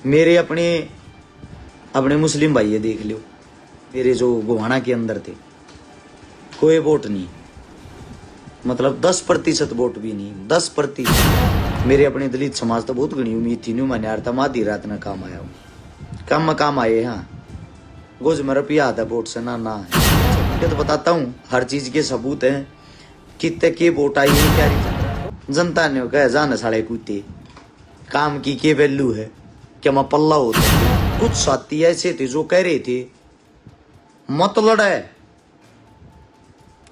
मेरे अपने अपने मुस्लिम भाई देख लो, मेरे जो गोहाना के अंदर थे, कोई वोट नहीं, मतलब 10% वोट भी नहीं, 10%। मेरे अपने दलित समाज तो बहुत घनी उम्मीद थी, न्यू मैंने यार था आधी रात ना काम आया हूँ, काम आए। हाँ गोज मेरा पिया आता वोट से ना है, तो बताता हूँ हर चीज के सबूत हैं, कितने के वोट आई है, क्या रीजन। जनता ने कहा जाना साढ़े कूते काम की के वैल्यू है, क्या मैं पल्ला होता है। कुछ साथी ऐसे थे जो कह रहे थे मत लड़े,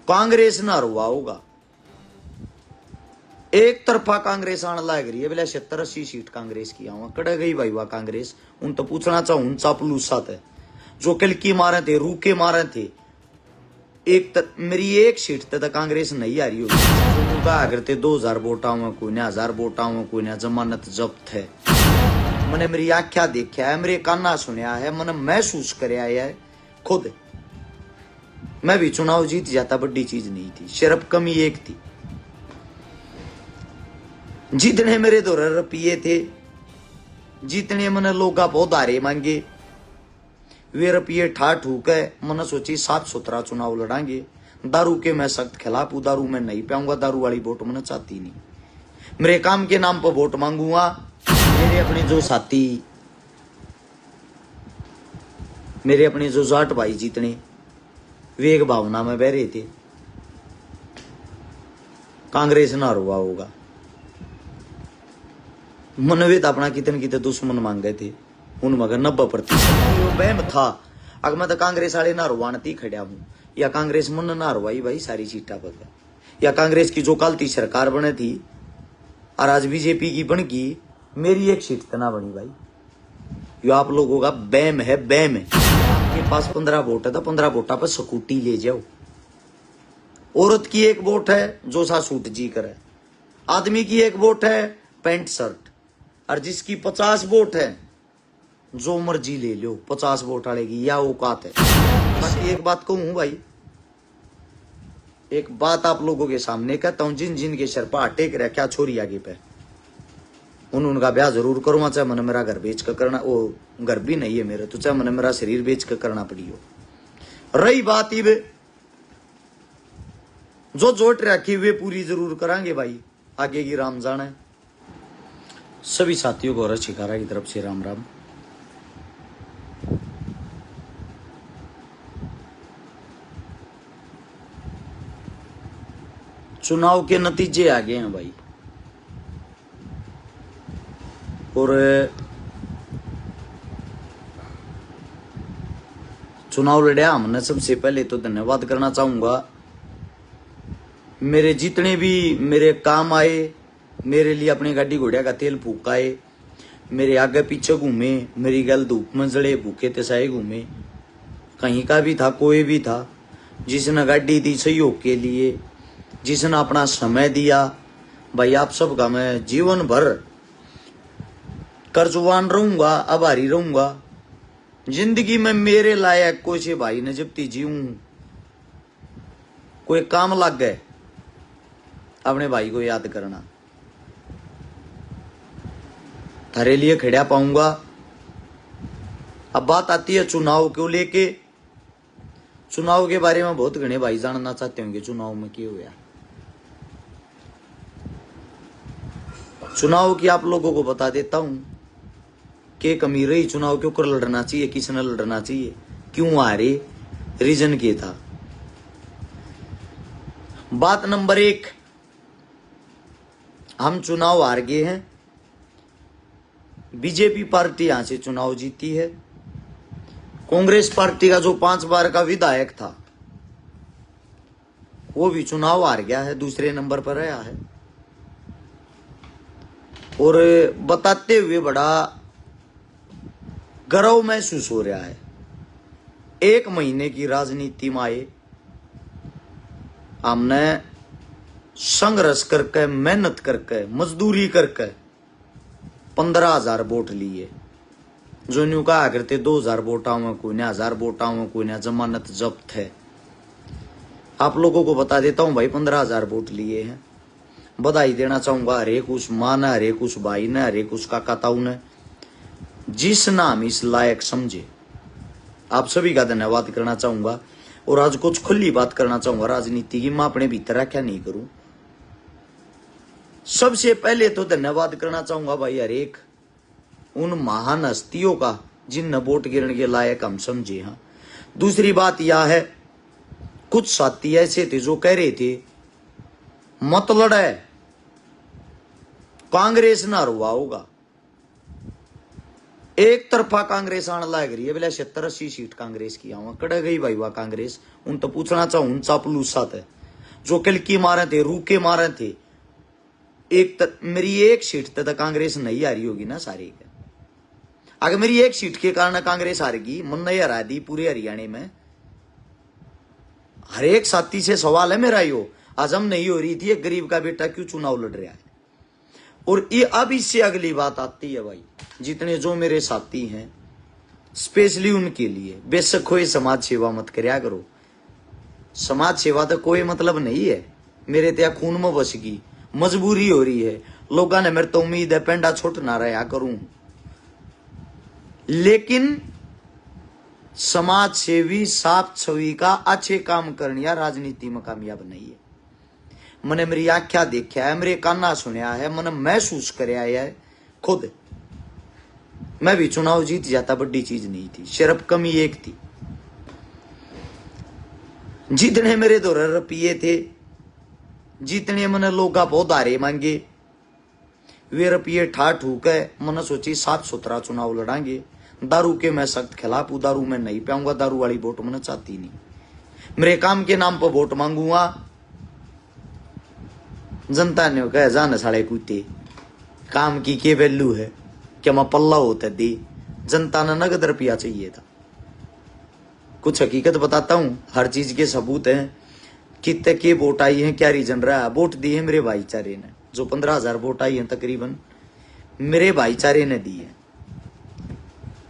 कांग्रेस ना रुआ होगा, एक तरफा कांग्रेस आने लग रही है, बोले 70-80 सीट कांग्रेस की आवा कड़ गई भाई वाह कांग्रेस। उन तो पूछना चाहूं चापलूसा थे जो कलकी मारे थे, रूके मारे थे, मेरी एक सीट तक कांग्रेस नहीं आ रही होगी। कहा करते 2000 वोट आवा, कोई ने 1000 वोट आवा, कोई ने जमानत जब्त है। मैंने मेरी आख्या देखा है, मेरे काना सुनया है, मैंने महसूस कराया है खुद। मैं भी चुनाव जीत जाता, बड़ी चीज नहीं थी, सिर्फ कमी एक थी, जितने मेरे दो रुपये थे, जितने मैंने लोग उधारे मांगे, वे रुपये ठाठ ठूक है। मैंने सोची साफ सुथरा चुनाव लड़ांगे, दारू के मैं सख्त खिलाफ हूं, दारू मैं नहीं पाऊंगा, दारू वाली वोट मैंने चाहती नहीं, मेरे काम के नाम पर वोट मांगूंगा। मेरे अपने जो साथी, मेरे अपने जो जाट भाई जितने, वे एक भावना में बह रहे थे कांग्रेस ना रुआ होगा। मनवेद अपना कितने कितने दुश्मन मांग गए थे, उन मगर 90% बहम था। अगर मैं तो कांग्रेस वाले ना रुवानती खड़ा हूं, या कांग्रेस मन ना रुवाई भाई सारी सीटा पर, या कांग्रेस की जो कल थी सरकार बने थी और आज बीजेपी की बन गई, मेरी एक सीट ना बनी भाई। यो आप लोगों का बैम है, बैम है। आपके पास 15 वोट है तो 15 वोटा पर स्कूटी ले जाओ। औरत की एक वोट है जो सा सूट जी करे, आदमी की एक वोट है पैंट शर्ट, और जिसकी 50 वोट है जो मर्जी ले लो, 50 वोट वाले की या औकात है। बाकी एक बात कहूं भाई, एक बात आप लोगों के सामने कहता हूं, जिन जिन के सर पर टेक रहा क्या छोरी आगे पे, उनका ब्याह जरूर करूंगा, चाहे मैंने मेरा घर बेच कर करना, वो घर भी नहीं है मेरे तो, चाहे मैंने मेरा शरीर बेच कर करना पड़ी हो। रही बात ही जो जोट रखी वे पूरी जरूर करांगे भाई, आगे की राम जाने। सभी साथियों को रच शिकारा की तरफ से राम राम। चुनाव के नतीजे आ गए हैं भाई, और चुनाव लड़ा हमने। सबसे पहले तो धन्यवाद करना चाहूंगा मेरे जितने भी मेरे काम आए, मेरे लिए अपनी गाड़ी घोड़िया का तेल फूकाए, मेरे आगे पीछे घूमे, मेरी गल धूप में जड़े भूखे तसाए घूमे, कहीं का भी था कोई भी था, जिसने गाड़ी दी सहयोग के लिए, जिसने अपना समय दिया भाई, आप सबका मैं जीवन भर कर्जवान रहूंगा, आभारी रहूंगा। जिंदगी में मेरे लायक कोई से भाई ने जब ती जीऊं, कोई काम लग गए, अपने भाई को याद करना, थारे लिए खड़ा पाऊंगा। अब बात आती है चुनाव को लेके, चुनाव के बारे में बहुत घने भाई जानना चाहते होंगे चुनाव में क्या हुआ। चुनाव की आप लोगों को बता देता हूं कि कमी रही, चुनाव क्यों कर लड़ना चाहिए, किसने लड़ना चाहिए, क्यों हारे, रीजन क्या था। बात नंबर 1, हम चुनाव हार गए हैं, बीजेपी पार्टी यहां से चुनाव जीती है, कांग्रेस पार्टी का जो 5 बार का विधायक था वो भी चुनाव हार गया है, दूसरे नंबर पर रहा है। और बताते हुए बड़ा गर्व महसूस हो रहा है। 1 महीने की राजनीति में आए, हमने संघर्ष करके, मेहनत करके, मजदूरी करके 15,000 वोट लिए। जो न्यू कहा करते 2000 वोट आवे, कोई ने 1000 वोट आवे, कोई ने जमानत जब्त है। आप लोगों को बता देता हूं भाई, 15,000 वोट लिए हैं। बधाई देना चाहूंगा हरेक उस माँ ने, हरेक उस भाई ने, हरेक उस काका ताऊ ने जिस नाम इस लायक समझे। आप सभी का धन्यवाद करना चाहूंगा और आज कुछ खुली बात करना चाहूंगा राजनीति की। मैं अपने भीतर रखा नहीं करूं। सबसे पहले तो धन्यवाद करना चाहूंगा भाई हरेक उन महान हस्तियों का जिन वोट गिरने के लायक हम समझे। हाँ, दूसरी बात यह है, कुछ साथी ऐसे थे जो कह रहे थे मत लड़े, कांग्रेस ना रुआ होगा। एक तरफा कांग्रेस आने लग रही है, बोले 70-80 सीट कांग्रेस की आवा कड़ गई भाई वाह कांग्रेस। उन तो पूछना चाहूं चापलूसा थे जो किलकी मारे थे, रूके मारे थे। मेरी एक सीट तो कांग्रेस नहीं आ रही होगी ना सारी के। अगर मेरी एक सीट के कारण कांग्रेस हारेगी, मन नहीं हरा दी पूरे हरियाणा में। हर एक साथी से सवाल है मेरा, यो हजम नहीं हो रही थी एक गरीब का बेटा क्यों चुनाव लड़ रहा है। और ये अब इससे अगली बात आती है भाई, जितने जो मेरे साथी हैं स्पेशली उनके लिए बेशक कोई समाज सेवा मत करया करो। समाज सेवा तो कोई मतलब नहीं है। मेरे त्या खून में बस गई, मजबूरी हो रही है। लोगों ने मेरे तो उम्मीद है पेंडा छोट ना रहा करूं, लेकिन समाज सेवी साफ छवि का अच्छे काम करने राजनीति में कामयाब नहीं है। मैंने मेरी आख्या देखा है, मेरे काना सुनया है, मैंने महसूस कराया है खुद। मैं भी चुनाव जीत जाता, बड़ी चीज नहीं थी, सिर्फ कमी एक थी, जितने मेरे दो रुपये थे, जितने मैंने लोग उधारे मांगे, वे रुपये ठा ठूक है। मैंने सोची साफ सुथरा चुनाव लड़ांगे। दारू के मैं सख्त खिलाफ हूं, दारू में नहीं पाऊंगा, दारू वाली वोट मैंने चाहती नहीं। मेरे काम के नाम पर वोट मांगूंगा। जनता ने कहा जान साढ़े कुत्ते काम की के वैल्यू है, क्या मैं पल्ला होता दी। जनता ने नगद रुपया चाहिए था। कुछ हकीकत बताता हूं, हर चीज के सबूत हैं। कितने के वोट आई है, क्या रीजन रहा है। वोट दिए मेरे भाईचारे ने, जो 15,000 वोट आई है तकरीबन मेरे भाईचारे ने दी है।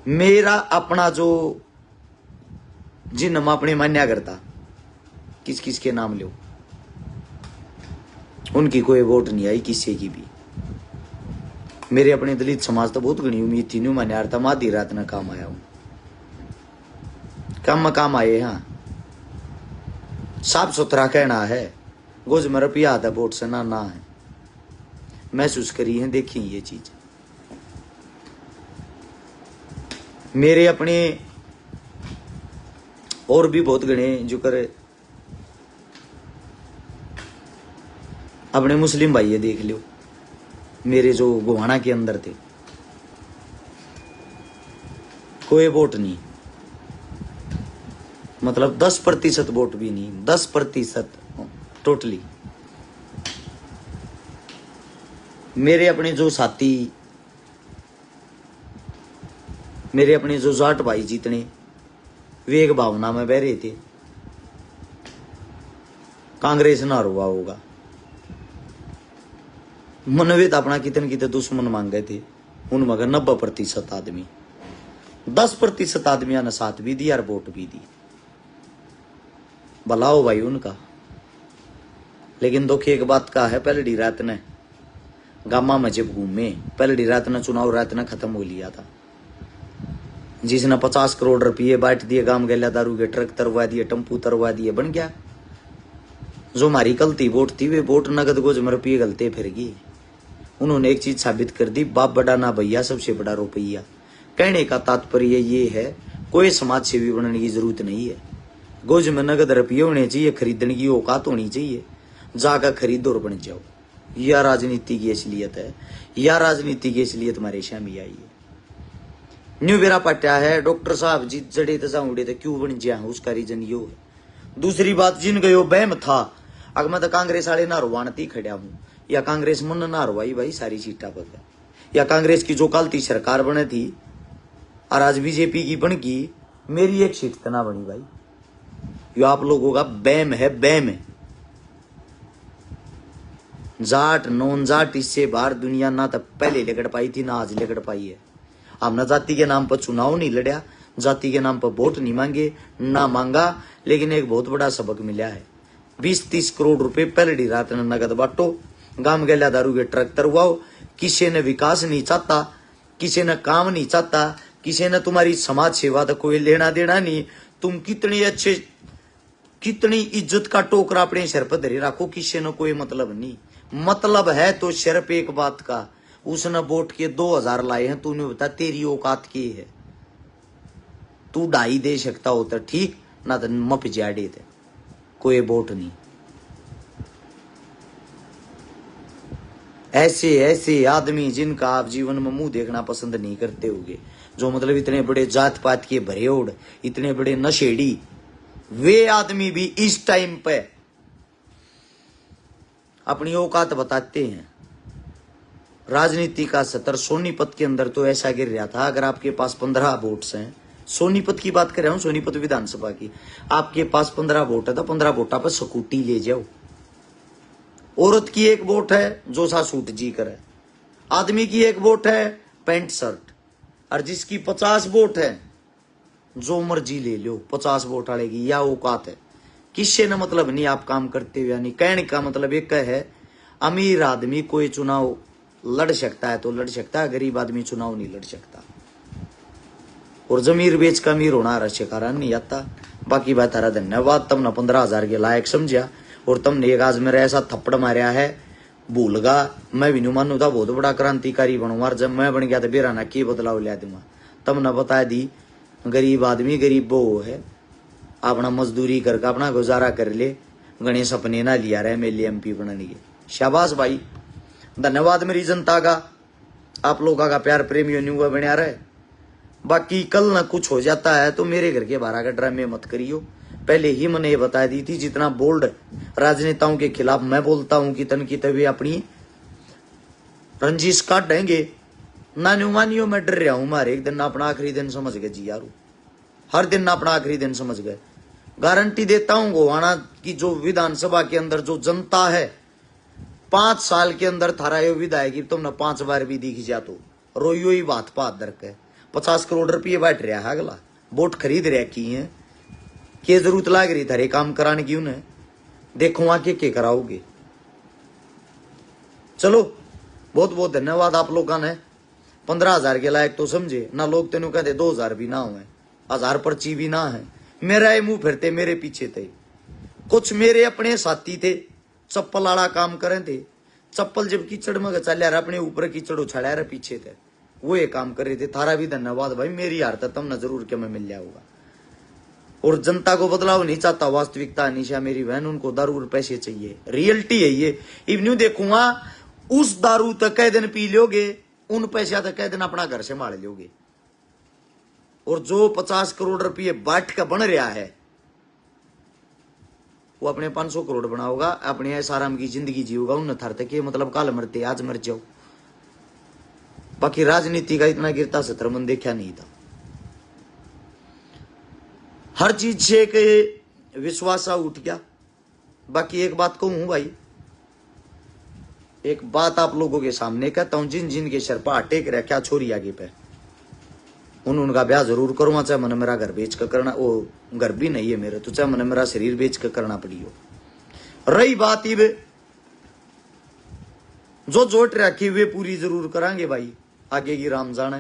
मेरा अपना जो जिन हम अपने मान्या करता, किस किस के नाम लो, उनकी कोई वोट नहीं आई किसी की भी। मेरे अपने दलित समाज तो बहुत घनी उम्मीद थी, न्यू मैंने यार था आधी रात में काम आया हूं, काम आए। हाँ, साफ सुथरा कहना है, गोज में रुपया आता वोट से ना है। महसूस करी है, देखी ये चीज। मेरे अपने और भी बहुत गणे जो करे अपने मुस्लिम भाई है, देख लो मेरे जो गोहाना के अंदर थे, कोई वोट नहीं, मतलब 10% वोट भी नहीं, 10% टोटली। मेरे अपने जो साथी, मेरे अपने जो जाट भाई जितने, वे एक भावना में बह रहे थे कांग्रेस ना रुआ होगा। मनवेद अपना कितने दुश्मन मांग गए थे, उन मगर 90% आदमी, 10% आदमियों ने साथ भी दिया और वोट भी दी। भलाओ भाई उनका। लेकिन दुख एक बात का है, पहली रात ने गामा में जब घूमे, पहली रात ने चुनाव रात ने खत्म हो लिया था। जिसने 50 करोड़ रुपये बांट दिए, गांव गैला दारू के ट्रक तरवा दिए, टेम्पू तरवा दिए, बन गया। जो हमारी गलती वोट थी, वे वोट नगद गोज में रुपये गलते फिर गई। उन्होंने एक चीज साबित कर दी, बाप बड़ा ना भैया, सबसे बड़ा रुपया। कहने का तात्पर्य ये है, कोई समाज सेवी बनने की जरूरत नहीं है। गोज में नगद रुपये होने चाहिए, खरीदने की औकात होनी चाहिए, जाकर खरीदो और बन जाओ। यह राजनीति की असलियत है, यह राजनीति की असलियत हमारे शामी आई है। न्यू बेरा पट्टा है डॉक्टर साहब जी जड़े तसा उड़े थे क्यों बन जाए, उसका रीजन यो है। दूसरी बात, जिन गयो बहम था, अगर मैं तो कांग्रेस वाले ना रुवानती खड़ा हूं, या कांग्रेस मन ना रुवाई भाई सारी सीटा पर, या कांग्रेस की जो कल सरकार बने थी और आज बीजेपी की बन गई, मेरी एक सीट तो ना बनी भाई। यो आप लोगों का बैम है, बैम है। जाट नॉन जाट इससे बाहर दुनिया ना तो पहले लेकर पाई थी, ना आज लेकर पाई है। हमने जाति के नाम पर चुनाव नहीं लड़ा, जाति के नाम पर वोट नहीं मांगे, ना मांगा, लेकिन एक बहुत बड़ा सबक मिला है। 20-30 करोड़ रुपए पहली रात ने नगद बांटो, गांव गैला दारू के ट्रक तरवाओ। किसी ने विकास नहीं चाहता, किसी ने काम नहीं चाहता, किसी ने तुम्हारी समाज सेवा तो कोई लेना देना नहीं। तुम कितनी अच्छे, कितनी इज्जत का टोकरा अपने सिर पर धरे रखो, किसी ने कोई मतलब नहीं। मतलब है तो सिर्फ एक बात का, उसने वोट के 2000 लाए हैं, तूने बता तेरी औकात की है। तू 2.5 दे सकता हो तो ठीक, ना तो मप जाड़े थे, कोई वोट नहीं। ऐसे ऐसे आदमी जिनका आप जीवन में मुंह देखना पसंद नहीं करते होगे, जो मतलब इतने बड़े जात पात के भरेउड़, इतने बड़े नशेड़ी, वे आदमी भी इस टाइम पे अपनी औकात बताते हैं। राजनीति का सतर सोनीपत के अंदर तो ऐसा गिर रहा था, अगर आपके पास 15 वोट्स हैं, सोनीपत की बात कर रहा हूं, सोनीपत विधानसभा की, आपके पास 15 वोट है तो 15 वोटा पर स्कूटी ले जाओ। औरत की एक वोट है जो सा सूट जी करे, आदमी की एक वोट है पैंट शर्ट, और जिसकी 50 वोट है जो मर्जी ले लो, 50 वोट वाले की या औकात है। किससे न मतलब नहीं आप काम करते हुए, यानी कहने का मतलब एक है, अमीर आदमी कोई चुनाव लड़ सकता है तो लड़ सकता है, गरीब आदमी चुनाव नहीं लड़ सकता। और जमीर बेच का अमीर होना रश्य कारण नहीं आता। बाकी बात तारा धन्यवाद, तुमने 15,000 के लायक समझा, और तुमने एक आज मेरा ऐसा थप्पड़ मारा है, भूलगा मैं भी नहीं मानू था, बहुत बड़ा क्रांतिकारी बनूंगा, जब मैं बन गया तो बेराना की बदलाव लिया दूंगा। तुमने बता दी गरीब आदमी गरीब वो है, अपना मजदूरी करके अपना गुजारा कर ले, गणेश अपने ना लिया रहे मेरे MP बनने के। शाबाश भाई, धन्यवाद मेरी जनता का, आप लोगों का प्यार प्रेमियों न्यू बना रहे। बाकी कल ना कुछ हो जाता है तो मेरे घर के बाहर का ड्रामे मत करियो, पहले ही मैंने ये बता दी थी, जितना बोल्ड राजनेताओं के खिलाफ मैं बोलता हूं कि तन की तभी अपनी रंजिश काट देंगे। नानियो मानियो मैं डर रहा हूं, मारे एक दिन अपना आखिरी दिन समझ गए जी यारू, हर दिन अपना आखिरी दिन समझ गए। गारंटी देता हूं गोवाना की जो विधानसभा के अंदर जो जनता है, 5 साल के अंदर थारा यो विधायक की तुमने 5 बार भी दिख जा तो रोइयो ही बात पात दर के 50 करोड़ रुपये बैठ रहा है, अगला वोट खरीद रहा की है, के जरूरत लाग रही थारे काम कराने की उन्हें, देखो आके के कराओगे। चलो बहुत बहुत धन्यवाद आप लोगों ने, 15,000 के लायक तो समझे ना, लोग तेनों कहते 2,000 भी ना हुए, 1000 पर्ची भी ना है, मेरा ये मुंह फिरते मेरे पीछे थे। कुछ मेरे अपने साथी थे, चप्पल वाला काम करे थे, चप्पल जब कीचड़ में चल रहा अपने ऊपर कीचड़ उछाड़ा रहा पीछे थे, वो ये काम कर रहे थे। थारा भी धन्यवाद भाई, मेरी हार तक तुमने जरूर के मैं मिल जाऊंगा। और जनता को बदलाव नहीं चाहता, वास्तविकता निशा मेरी बहन, उनको दारू और पैसे चाहिए, रियलिटी है ये। इवन्यू देखूंगा उस दारू तक कई दिन पी लोगे, उन पैसा तक कई दिन अपना घर से मार लोगे। और जो 50 करोड़ रुपये बाट का बन रहा है, वो अपने 500 करोड़ बनाओगा, अपने ऐसा आराम की जिंदगी जीवगा, उन थर तक ये मतलब काल मरते आज मर जाओ। बाकी राजनीति का इतना गिरता सत्र मन देखा नहीं था, हर चीज से एक विश्वास उठ गया। बाकी एक बात कहूं भाई, एक बात आप लोगों के सामने कहता हूं, जिन जिन के सर पर अटेक रखा छोरी आगे पे, उनका ब्याह जरूर करूंगा, चाहे मैंने मेरा घर बेच कर करना, वो घर भी नहीं है मेरे तो, चाहे मैंने मेरा शरीर बेच कर करना पड़ी हो। रही बात ही जो जोट रखी हुए पूरी जरूर करांगे भाई, आगे की राम जाने,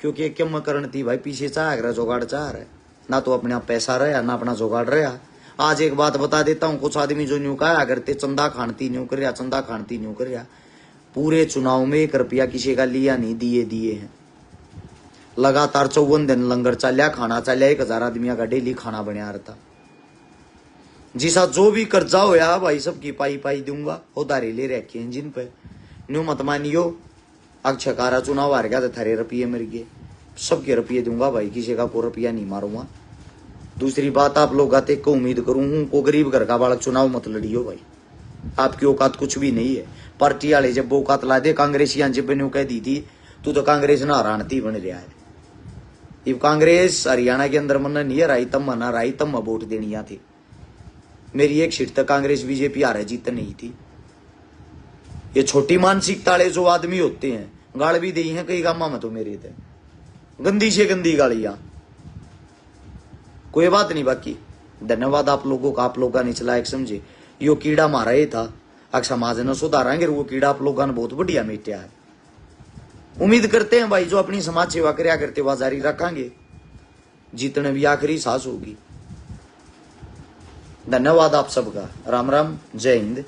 क्योंकि क्यों करनी थी भाई, पीछे चाह रहा जोगाड़ चाह रहा है, ना तो अपने आप पैसा रहा ना अपना जोगाड़ रहा। आज एक बात बता देता हूं, कुछ आदमी जो न्यू कहा करते चंदा खानती न्यू कर रहा, चंदा खानती न्यू कर रहा, पूरे चुनाव में 1 रुपया किसी का लिया नहीं, दिए हैं। लगातार 54 दिन लंगर चलिया, खाना चलिया, 1000 आदमियों का डेली खाना बना रहा। जिसा जो भी कर्जा होया भाई सबकी पाई पाई दूंगा, उधारी ले रखे हैं जिन पे, न्यू मत मानियो। अक्षय कारा चुनाव हार गया तो थारे रुपये मर गए, सबके रुपये दूंगा भाई, किसी का कोई रुपया नहीं मारूंगा। दूसरी बात, आप लोग आते को उम्मीद करूं हूं को गरीब घर का बालक चुनाव मत लड़ियो भाई, आपकी औकात कुछ भी नहीं है। पार्टी वाले जब औकात ला दे, कांग्रेसियां जब ने कह दी थी तू तो कांग्रेस ना हरानती बन रहा है। इब कांग्रेस हरियाणा के अंदर मन नहीं हराई, तब मना हराई, तब वोट देनी थी। मेरी एक सीट तक कांग्रेस बीजेपी हारे जीत नहीं थी। ये छोटी मानसिकता वाले जो आदमी होते हैं, गाल भी दी है कई गामा में तो मेरे थे, गंदी से गंदी गालियां, कोई बात नहीं। बाकी धन्यवाद आप लोगों का, आप लोगों का निचला एक समझे, यो कीड़ा मारा ही था, अग समाज ने सुधारेंगे, वो कीड़ा आप लोगों ने बहुत बढ़िया मिटाया है। उम्मीद करते हैं भाई जो अपनी समाज सेवा करया करते वह जारी रखेंगे जितने भी आखिरी सांस होगी। धन्यवाद आप सबका। राम राम, जय हिंद।